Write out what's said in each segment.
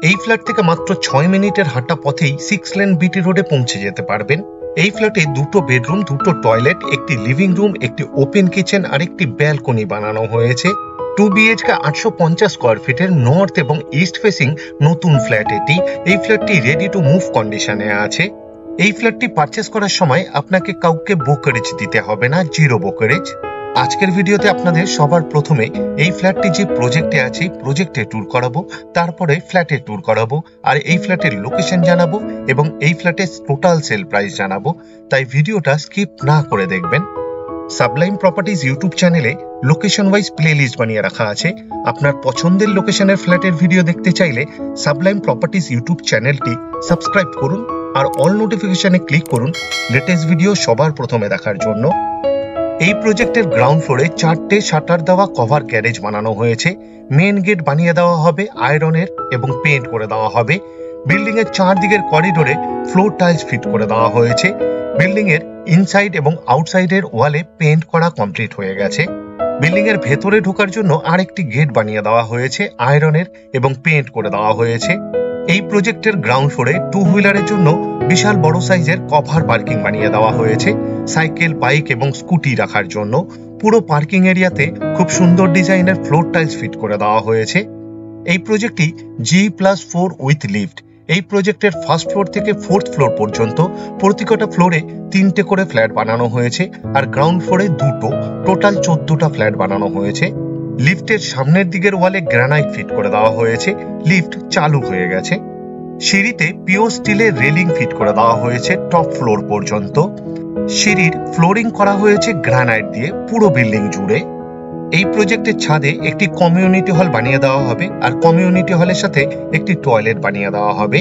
এই ফ্ল্যাট থেকে মাত্র 6 মিনিটের হাঁটা পথেই 6 লেন বিটি রোডে পৌঁছে যেতে পারবেন। এই ফ্ল্যাটে দুটো বেডরুম, দুটো টয়লেট, একটি লিভিং রুম, একটি ওপেন কিচেন আর একটি ব্যালকনি বানানো হয়েছে। 2 বিএইচকে 850 স্কোয়ার ফিটের নর্থ এবং ইস্ট ফেসিং নতুন ফ্ল্যাট এটি। এই ফ্ল্যাটটি রেডি টু মুভ কন্ডিশনে আছে। এই ফ্ল্যাটটি পারচেস করার সময় আপনাকে কাউকে ব্রোকারেজ দিতে হবে না, জিরো ব্রোকারেজ। আজকের ভিডিওতে আপনাদের সবার প্রথমে এই ফ্ল্যাটটি যে প্রজেক্টে আছে প্রজেক্টে ট্যুর করাবো, তারপরে ফ্ল্যাটে ট্যুর করাবো, আর এই ফ্ল্যাটের লোকেশন জানাবো এবং এই ফ্ল্যাটের টোটাল সেল প্রাইস জানাবো। তাই ভিডিওটা স্কিপ না করে দেখবেন। সাবলাইম প্রপার্টিজ ইউটিউব চ্যানেলে লোকেশন ওয়াইজ প্লেলিস্ট বানিয়ে রাখা আছে। আপনার পছন্দের লোকেশনের ফ্ল্যাটের ভিডিও দেখতে চাইলে সাবলাইম প্রপার্টিজ ইউটিউব চ্যানেলটি সাবস্ক্রাইব করুন আর অল নোটিফিকেশনে ক্লিক করুন লেটেস্ট ভিডিও সবার প্রথমে দেখার জন্য। এই প্রজেক্টের গ্রাউন্ড ফ্লোরে 4টে শাটার দেওয়া কভার গ্যারেজ বানানো হয়েছে। মেন গেট বানিয়ে দেওয়া হবে আয়রনের এবং পেইন্ট করে দেওয়া হবে। বিল্ডিং এর চারদিকের করিডোরে ফ্লোর টাইলস ফিট করে দেওয়া হয়েছে। বিল্ডিং এর ইনসাইড এবং আউটসাইডের ওয়ালে পেইন্ট করা কমপ্লিট হয়ে গেছে। বিল্ডিং এর ভেতরে ঢোকার জন্য আরেকটি গেট বানিয়ে দেওয়া হয়েছে আয়রনের এবং পেইন্ট করে দেওয়া হয়েছে। এই প্রজেক্টের গ্রাউন্ড ফ্লোরে 2 হুইলারের জন্য বিশাল বড় সাইজের কভার পার্কিং বানিয়ে দেওয়া হয়েছে, সাইকেল, বাইক এবং স্কুটি রাখার জন্য। পুরো পার্কিং এরিয়াতে খুব সুন্দর ডিজাইনের ফ্লোর টাইলস ফিট করে দেওয়া হয়েছে। এই প্রজেক্টটি G+4 উইথ লিফট। এই প্রজেক্টের ফার্স্ট ফ্লোর থেকে 4th ফ্লোর পর্যন্ত প্রতিটা ফ্লোরে 3টে করে ফ্ল্যাট বানানো হয়েছে আর গ্রাউন্ড ফ্লোরে 2টো, টোটাল 14টা ফ্ল্যাট বানানো হয়েছে। লিফটের সামনের দিকের ওয়ালে গ্রানাইট ফিট করে দেওয়া হয়েছে। লিফট চালু হয়ে গেছে। সিঁড়িতে পিওর স্টিলের রেলিং ফিট করে দেওয়া হয়েছে টপ ফ্লোর পর্যন্ত। সিঁড়ির ফ্লোরিং করা হয়েছে গ্রানাইট দিয়ে পুরো বিল্ডিং জুড়ে। এই প্রজেক্টের ছাদে একটি কমিউনিটি হল বানিয়ে দেওয়া হবে আর কমিউনিটি হলের সাথে একটি টয়লেট বানিয়ে দেওয়া হবে।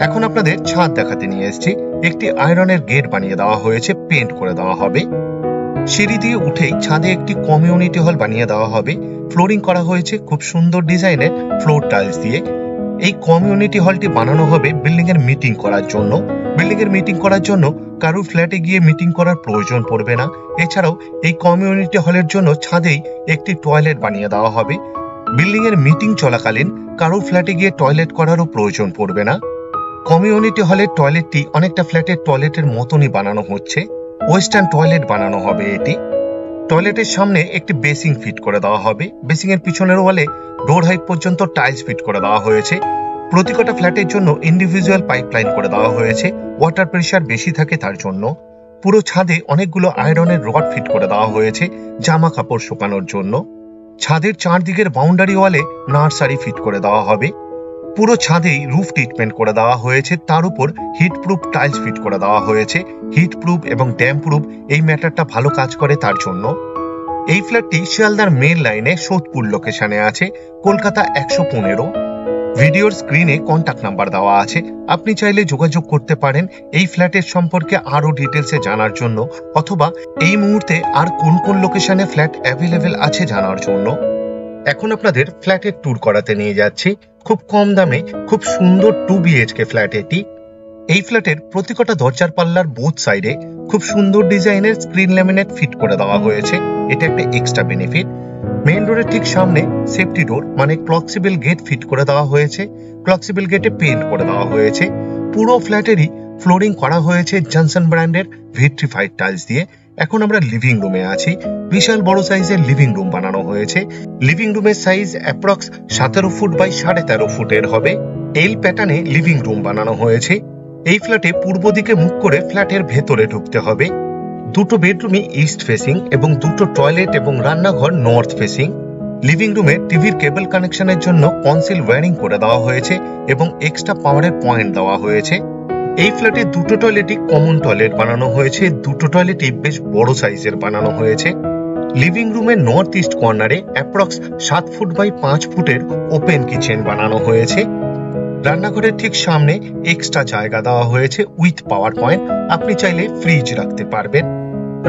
এখন আপনাদের ছাদ দেখাতে নিয়ে এসেছি। একটি আয়রনের গেট বানিয়ে দেওয়া হয়েছে, পেইন্ট করে দেওয়া হবে। সিঁড়ি দিয়ে উঠেই ছাদে একটি কমিউনিটি হল বানিয়ে দেওয়া হবে। ফ্লোরিং করা হয়েছে খুব সুন্দর ডিজাইনের ফ্লোর টাইলস দিয়ে। এই কমিউনিটি হলটি বানানো হবে বিল্ডিং এর মিটিং করার জন্য। বিল্ডিং এর মিটিং করার জন্য কারোর ফ্ল্যাটে গিয়ে মিটিং করার প্রয়োজন পড়বে না। এছাড়াও এই কমিউনিটি হলের জন্য ছাদেই একটি টয়লেট বানিয়ে দেওয়া হবে। বিল্ডিং এর মিটিং চলাকালীন কারোর ফ্ল্যাটে গিয়ে টয়লেট করারও প্রয়োজন পড়বে না। কমিউনিটি হলের টয়লেটটি অনেকটা ফ্ল্যাটের টয়লেটের মতনই বানানো হচ্ছে। ওয়েস্টার্ন টয়লেট বানানো হবে এটি। টয়লেটের সামনে একটি বেসিং ফিট করে দেওয়া হবে। বেসিং এর পিছনের ওয়ালে ডোর হাইট পর্যন্ত টাইলস ফিট করে দেওয়া হয়েছে। প্রতিটা ফ্ল্যাটের জন্য ইন্ডিভিজুয়াল পাইপলাইন করে দেওয়া হয়েছে, ওয়াটার প্রেসার বেশি থাকে তার জন্য। পুরো ছাদে অনেকগুলো আয়রনের রড ফিট করে দেওয়া হয়েছে জামা কাপড় শুকানোর জন্য। ছাদের চারদিকের বাউন্ডারি ওয়ালে নার্সারি ফিট করে দেওয়া হবে। পুরো ছাদেই রুফ ট্রিটমেন্ট করে দেওয়া হয়েছে, তার উপর হিট প্রুফ টাইলস ফিট করে দেওয়া হয়েছে। হিট প্রুফ এবং ড্যাম প্রুফ এই ম্যাটারটা ভালো কাজ করে তার জন্য। এই ফ্ল্যাটটি শিয়ালদার মেন লাইনে সোদপুর লোকেশনে আছে, কলকাতা 115। ভিডিওর স্ক্রিনে কন্ট্যাক্ট নাম্বার দেওয়া আছে, আপনি চাইলে যোগাযোগ করতে পারেন এই ফ্ল্যাটের সম্পর্কে আরো ডিটেলসে জানার জন্য, অথবা এই মুহূর্তে আর কোন কোন লোকেশনে ফ্ল্যাট অ্যাভেলেবেল আছে জানার জন্য। এখন আপনাদের ফ্ল্যাটের ট্যুর করাতে নিয়ে যাচ্ছি। খুব কম দামে খুব সুন্দর 2 বিএইচকে ফ্ল্যাট এটি। এই ফ্ল্যাটের প্রতিটা দরজার পাল্লার বোথ সাইডে খুব সুন্দর ডিজাইনের স্ক্রিন ল্যামিনেট ফিট করে দেওয়া হয়েছে। এটা একটা এক্সট্রা বেনিফিট। মেইন ডোরের ঠিক সামনে সেফটি ডোর মানে ক্লকসিবল গেট ফিট করে দেওয়া হয়েছে। ক্লকসিবল গেটে পেইন্ট করে দেওয়া হয়েছে। পুরো ফ্ল্যাটেরই ফ্লোরিং করা হয়েছে জনসন ব্র্যান্ডের ভিট্রিফাইড টাইলস দিয়ে। এখন আমরা লিভিং রুমে আছি। বিশাল বড় সাইজের লিভিং রুম বানানো হয়েছে। লিভিং রুমের সাইজ অ্যাপ্রক্স 17 ফুট বাই 13.5 ফুটের হবে। এল প্যাটার্নে লিভিং রুম বানানো হয়েছে। এই ফ্ল্যাটে পূর্ব দিকে মুখ করে ফ্ল্যাটের ভেতরে ঢুকতে হবে। দুটো বেডরুমই ইস্ট ফেসিং এবং দুটো টয়লেট এবং রান্নাঘর নর্থ ফেসিং। লিভিং রুমে টিভির কেবল কানেকশনের জন্য কনসিল ওয়্যারিং করে দেওয়া হয়েছে এবং এক্সট্রা পাওয়ারের পয়েন্ট দেওয়া হয়েছে। এই ফ্ল্যাটে দুটো টয়লেটই কমন টয়লেট বানানো হয়েছে। দুটো টয়লেটই বেশ বড় সাইজের বানানো হয়েছে। লিভিং রুমের নর্থ ইস্ট কর্নারে অ্যাপ্রক্স 7 ফুট বাই 5 ফুটের ওপেন কিচেন বানানো হয়েছে। রান্নাঘরের ঠিক সামনে এক্সট্রা জায়গা দেওয়া হয়েছে উইথ পাওয়ার পয়েন্ট, আপনি চাইলে ফ্রিজ রাখতে পারবেন।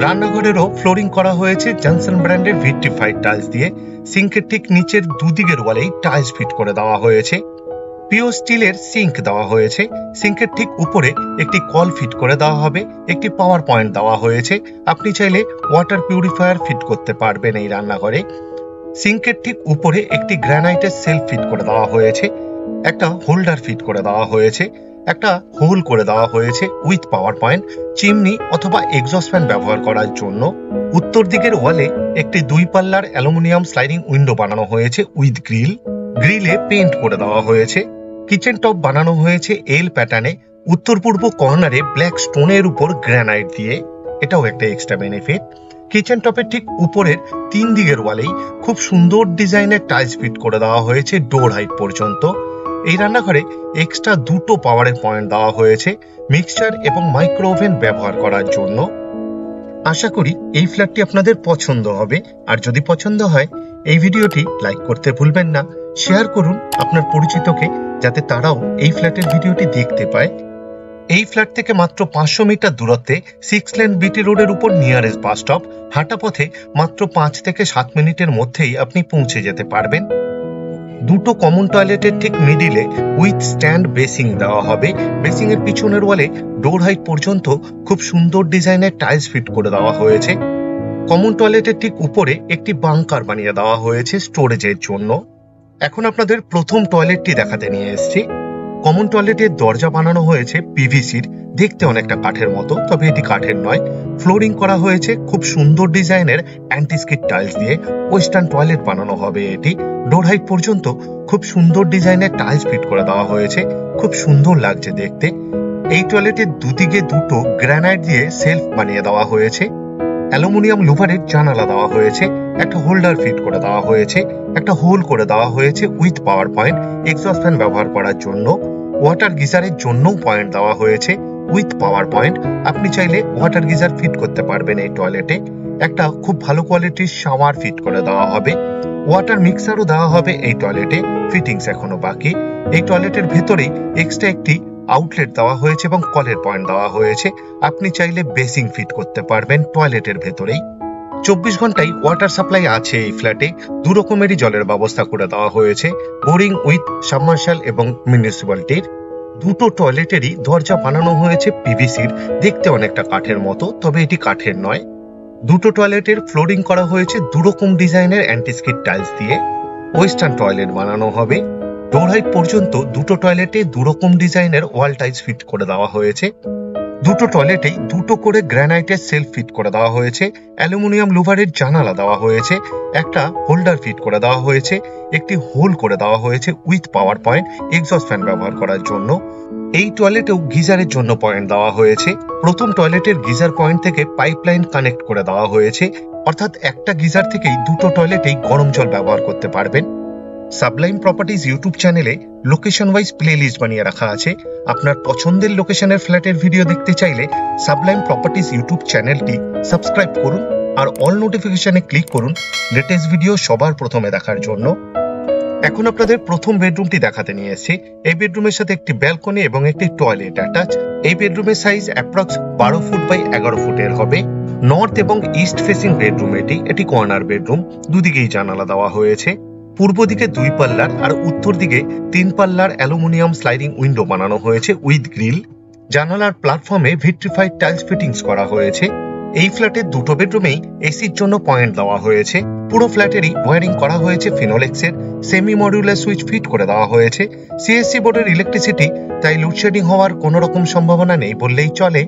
রান্নাঘরেরও ফ্লোরিং করা হয়েছে জনসন ব্র্যান্ডের ভিট্রিফাইড টাইলস দিয়ে। সিঙ্কের ঠিক নিচের দুদিকের ওয়ালেই টাইলস ফিট করে দেওয়া হয়েছে। পিওর স্টিলের সিঙ্ক দেওয়া হয়েছে। সিঙ্কের ঠিক উপরে একটি কল ফিট করে দেওয়া হবে, একটি পাওয়ার পয়েন্ট দেওয়া হয়েছে। আপনি চাইলে ওয়াটার পিউরিফায়ার ফিট করতে পারবেন এই রান্নাঘরে। সিঙ্কের ঠিক উপরে একটি গ্রানাইটের সেলফ ফিট করে দেওয়া হয়েছে। একটা হোল্ডার ফিট করে দেওয়া হয়েছে, একটা হোল করে দেওয়া হয়েছে উইথ পাওয়ার পয়েন্ট, চিমনি অথবা এক্সস্ট ফ্যান ব্যবহার করার জন্য। উত্তর দিকের ওয়ালে একটি 2 পাল্লার অ্যালুমিনিয়াম স্লাইডিং উইন্ডো বানানো হয়েছে উইথ গ্রিল, গ্রিলে পেইন্ট করে দেওয়া হয়েছে। কিচেন টপ বানানো হয়েছে এল প্যাটার্নে, উত্তর পূর্ব কর্নারে ব্ল্যাক স্টোনের উপর গ্রানাইট দিয়ে, এটাও একটা এক্সট্রা বেনিফিট। কিচেন টপের ঠিক উপরের 3 দিকের ওয়ালেই খুব সুন্দর ডিজাইনের টাইলস ফিট করে দেওয়া হয়েছে ডোর হাইট পর্যন্ত। এই রান্নাঘরে এক্সট্রা 2টো পাওয়ারের পয়েন্ট দেওয়া হয়েছে মিক্সচার এবং মাইক্রো ওভেন ব্যবহার করার জন্য। আশা করি এই ফ্ল্যাটটি আপনাদের পছন্দ হবে, আর যদি পছন্দ হয় এই ভিডিওটি লাইক করতে ভুলবেন না, শেয়ার করুন আপনার পরিচিতকে, যাতে তারাও এই ফ্ল্যাটের ভিডিওটি দেখতে পায়। এই ফ্ল্যাট থেকে মাত্র 500 মিটার দূরত্বে 6 লেন বিটি রোডের উপর নিয়ারেস্ট বাস স্টপ, হাঁটা পথে মাত্র 5 থেকে 7 মিনিটের মধ্যেই আপনি পৌঁছে যেতে পারবেন। 2টো কমন টয়লেটের ঠিক মিডিলে উইথ স্ট্যান্ড বেসিং দেওয়া হবে। বেসিং এর পিছনের ওয়ালে ডোর হাইট পর্যন্ত খুব সুন্দর ডিজাইনের টাইলস ফিট করে দেওয়া হয়েছে। কমন টয়লেটের ঠিক উপরে একটি বাংকার বানিয়ে দেওয়া হয়েছে স্টোরেজের জন্য। এখন আপনাদের প্রথম টয়লেটটি দেখাতে নিয়ে এসেছি। কমন টয়লেটের দরজা বানানো হয়েছে পিভিসির, দেখতে অনেকটা কাঠের মতো, তবে এটি কাঠের নয়। ফ্লোরিং করা হয়েছে খুব সুন্দর ডিজাইনের অ্যান্টিস্কিড টাইলস দিয়ে। ওয়েস্টার্ন টয়লেট বানানো হবে এটি। ডোর হাইট পর্যন্ত খুব সুন্দর ডিজাইনের টাইলস ফিট করে দেওয়া হয়েছে, খুব সুন্দর লাগছে দেখতে। এই টয়লেটের দুদিকে 2টো গ্রানাইট দিয়ে সেলফ বানিয়ে দেওয়া হয়েছে। অ্যালুমিনিয়াম লুভারের জানালা দেওয়া হয়েছে, একটা হোল্ডার ফিট করে দেওয়া হয়েছে, একটা হোল করে দেওয়া হয়েছে with power point, exhaust fan ব্যবহার করার জন্য। ওয়াটার গিজারের জন্যও পয়েন্ট দেওয়া হয়েছে উইথ পাওয়ার পয়েন্ট। আপনি চাইলে ওয়াটার গিজার ফিট করতে পারবেন এই টয়লেটে। একটা খুব ভালো কোয়ালিটির শাওয়ার ফিট করে দেওয়া হবে। ওয়াটার মিক্সারও দেওয়া হবে এই টয়লেটে, ফিটিংস এখনো বাকি। এই টয়লেটের ভেতরেই এক্সট্রা একটি আউটলেট দেওয়া হয়েছে এবং কলের পয়েন্ট দেওয়া হয়েছে। আপনি চাইলে বেসিং ফিট করতে পারবেন টয়লেটের ভেতরেই। 24 ঘন্টায় ওয়াটার সাপ্লাই আছে এই ফ্ল্যাটে। 2 রকমেরই জলের ব্যবস্থা করে দেওয়া হয়েছে, বোরিং উইথ সাবমার্শাল এবং মিউনিসিপ্যালিটির। 2টো টয়লেটেরই দরজা বানানো হয়েছে পিভিসির, দেখতে অনেকটা কাঠের মতো, তবে এটি কাঠের নয়। 2টো টয়লেটের ফ্লোরিং করা হয়েছে 2 রকম ডিজাইনের অ্যান্টিস্কিড টাইলস দিয়ে। ওয়েস্টার্ন টয়লেট বানানো হবে। ডোর হাইট পর্যন্ত 2টো টয়লেটে 2 রকম ডিজাইনের ওয়াল টাইলস ফিট করে দেওয়া হয়েছে। 2টো টয়লেটেই 2টো করে গ্রানাইটের সেলফ ফিট করে দেওয়া হয়েছে। অ্যালুমিনিয়াম লুভারের জানালা দেওয়া হয়েছে, একটা হোল্ডার ফিট করে দেওয়া হয়েছে, একটি হোল করে দেওয়া হয়েছে with power point, exhaust fan ব্যবহার করার জন্য। এই টয়লেটেও গিজারের জন্য পয়েন্ট দেওয়া হয়েছে। প্রথম টয়লেটের গিজার পয়েন্ট থেকে পাইপলাইন কানেক্ট করে দেওয়া হয়েছে, অর্থাৎ একটা গিজার থেকেই 2টো টয়লেটেই গরম জল ব্যবহার করতে পারবেন। সাবলাইম প্রপার্টিজ ইউটিউব চ্যানেলে লোকেশন ওয়াইজ প্লে লিস্ট বানিয়ে রাখা আছে। আপনার পছন্দের লোকেশনের ফ্ল্যাটের ভিডিও দেখতে চাইলে সাবলাইম প্রপার্টিজ ইউটিউব চ্যানেলটি সাবস্ক্রাইব করুন আর অল নোটিফিকেশনে ক্লিক করুন লেটেস্ট ভিডিও সবার প্রথমে দেখার জন্য। এখন আপনাদের প্রথম বেডরুমটি দেখাতে নিয়ে এসেছি। এই বেডরুমের সাথে একটি ব্যালকনি এবং একটি টয়লেট অ্যাটাচ। এই বেডরুমের সাইজ অ্যাপ্রক্স 12 ফুট বাই 11 ফুটের হবে। নর্থ এবং ইস্ট ফেসিং বেডরুম এটি কর্নার বেডরুম, দুদিকেই জানালা দেওয়া হয়েছে। পূর্ব দিকে 2 পাল্লার আর উত্তর দিকে 3 পাল্লার অ্যালুমিনিয়াম স্লাইডিং উইন্ডো বানানো হয়েছে উইথ গ্রিল। জানালার প্ল্যাটফর্মে ভিট্রিফাইড টাইলস ফিটিংস করা হয়েছে। এই ফ্ল্যাটের 2টো বেডরুমেই এসির জন্য পয়েন্ট দেওয়া হয়েছে। পুরো ফ্ল্যাটেরই ওয়্যারিং করা হয়েছে ফিনোলেক্সের, সেমি মডিউলার সুইচ ফিট করে দেওয়া হয়েছে। সিএসসি বোর্ডের ইলেকট্রিসিটি, তাই লোডশেডিং হওয়ার কোনো রকম সম্ভাবনা নেই বললেই চলে।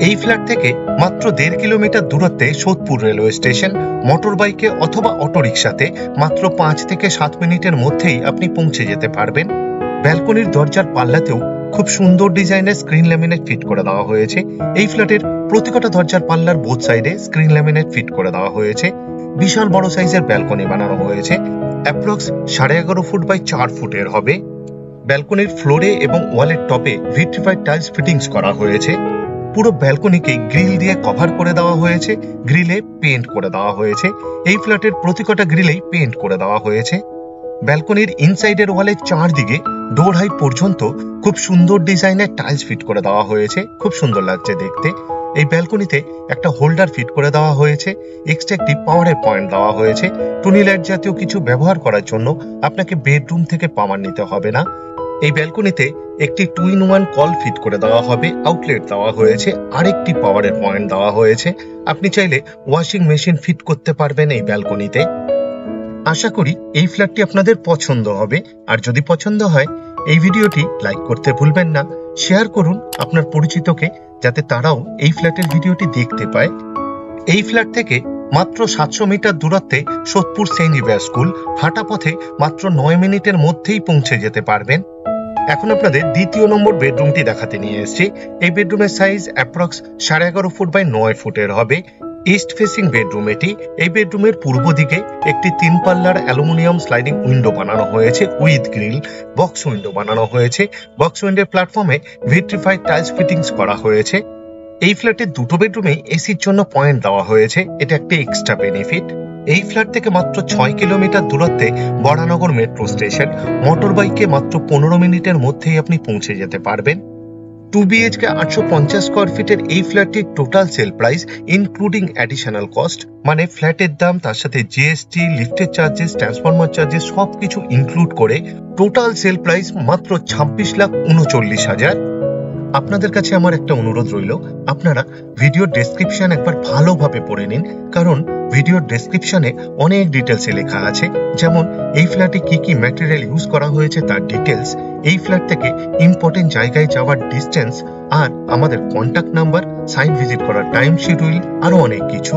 এই ফ্ল্যাট থেকে মাত্র 1.5 কিলোমিটার দূরত্বে সোদপুর রেলওয়ে স্টেশন। মোটর বাইকে অথবা অটোরিকশাতে মাত্র 5 থেকে 7 মিনিটের মধ্যেই আপনি পৌঁছে যেতে পারবেন। ব্যালকনির দরজার পাল্লাতেও খুব সুন্দর ডিজাইনের স্ক্রিন ল্যামিনেট ফিট করে দেওয়া হয়েছে। এই ফ্ল্যাটের প্রতিটা দরজার পাল্লার বোথ সাইডে স্ক্রিন ল্যামিনেট ফিট করে দেওয়া হয়েছে। বিশাল বড় সাইজের ব্যালকনি বানানো হয়েছে, অ্যাপ্রক্স 11.5 ফুট বাই 4 ফুটের হবে। ব্যালকনির ফ্লোরে এবং ওয়ালের টপে ভিট্রিফাইড টাইলস ফিটিংস করা হয়েছে। পুরো ব্যালকনিকে গ্রিল দিয়ে কভার করে দেওয়া হয়েছে, গ্রিলে পেইন্ট করে দেওয়া হয়েছে। এই ফ্ল্যাটের প্রতিটা গ্রিলেই পেইন্ট করে দেওয়া হয়েছে। ব্যালকনির ইনসাইডের ওয়ালের চারদিকে ডোর হাইট পর্যন্ত খুব সুন্দর ডিজাইনের টাইলস ফিট করে দেওয়া হয়েছে, খুব সুন্দর লাগছে দেখতে। এই ব্যালকনিতে একটা হোল্ডার ফিট করে দেওয়া হয়েছে, এক্সট্রা একটি পাওয়ারের পয়েন্ট দেওয়া হয়েছে। টুনি লাইট জাতীয় কিছু ব্যবহার করার জন্য আপনাকে বেডরুম থেকে পাওয়ার নিতে হবে না। এই ব্যালকনিতে একটি 2-in-1 কল ফিট করে দেওয়া হবে, আউটলেট দেওয়া হয়েছে, আরেকটি পাওয়ারের পয়েন্ট দেওয়া হয়েছে। আপনি চাইলে ওয়াশিং মেশিন ফিট করতে পারবেন এই ব্যালকনিতে। আশা করি এই ফ্ল্যাটটি আপনাদের পছন্দ হবে, আর যদি পছন্দ হয় এই ভিডিওটি লাইক করতে ভুলবেন না, শেয়ার করুন আপনার পরিচিতকে যাতে তারাও এই ফ্ল্যাটের ভিডিওটি দেখতে পায়। এই ফ্ল্যাট থেকে মাত্র 700 মিটার দূরত্বে সোদপুর সেন্ট জেভিয়ার স্কুল, হাঁটা পথে মাত্র 9 মিনিটের মধ্যেই পৌঁছে যেতে পারবেন। এখন আপনাদের দ্বিতীয় নম্বর বেডরুমটি দেখাতে নিয়ে এসেছি। এই বেডরুমের সাইজ অ্যাপ্রক্স 11.5 ফুট বাই 9 ফুটের হবে। ইস্ট ফেসিং বেডরুম এটি। এই বেডরুমের পূর্ব দিকে একটি 3 পাল্লার অ্যালুমিনিয়াম স্লাইডিং উইন্ডো বানানো হয়েছে উইথ গ্রিল। বক্স উইন্ডো বানানো হয়েছে। বক্স উইন্ডোর প্ল্যাটফর্মে ভিট্রিফাইড টাইলস ফিটিংস করা হয়েছে। এই ফ্ল্যাটের দুটো বেডরুমে এসির জন্য পয়েন্ট দেওয়া হয়েছে, এটা একটা এক্সট্রা বেনিফিট। এই ফ্ল্যাট থেকে মাত্র 6 কিলোমিটার দূরত্বে বরানগর মেট্রো স্টেশন। মোটর বাইকে মাত্র 15 মিনিটের মধ্যেই আপনি পৌঁছে যেতে পারবেন। 2 BHK 850 স্কোয়ার ফিটের এই ফ্ল্যাটটির total sale price including additional cost, মানে ফ্ল্যাটের দাম, তার সাথে জিএসটি, লিফটের চার্জেস, ট্রান্সফরমার চার্জেস সবকিছু ইনক্লুড করে টোটাল সেল প্রাইস মাত্র 26,39,000। আপনাদের কাছে আমার একটা অনুরোধ রইল, আপনারা ভিডিওর ডেসক্রিপশন একবার ভালোভাবে পড়ে নিন, কারণ ভিডিওর ডেসক্রিপশনে অনেক ডিটেলসে লেখা আছে, যেমন এই ফ্ল্যাটে কি কি ম্যাটেরিয়াল ইউজ করা হয়েছে তার ডিটেলস, এই ফ্ল্যাট থেকে ইম্পর্টেন্ট জায়গায় যাওয়ার ডিস্টেন্স, আর আমাদের কন্ট্যাক্ট নাম্বার, সাইট ভিজিট করার টাইম শিডিউল, আরো অনেক কিছু।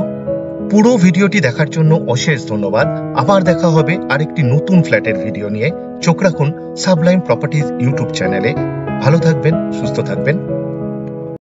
পুরো ভিডিওটি দেখার জন্য অশেষ ধন্যবাদ। আবার দেখা হবে আরেকটি নতুন ফ্ল্যাটের ভিডিও নিয়ে। চোখ রাখুন সাবলাইম প্রপার্টিজ ইউটিউব চ্যানেলে। ভালো থাকবেন, সুস্থ থাকবেন।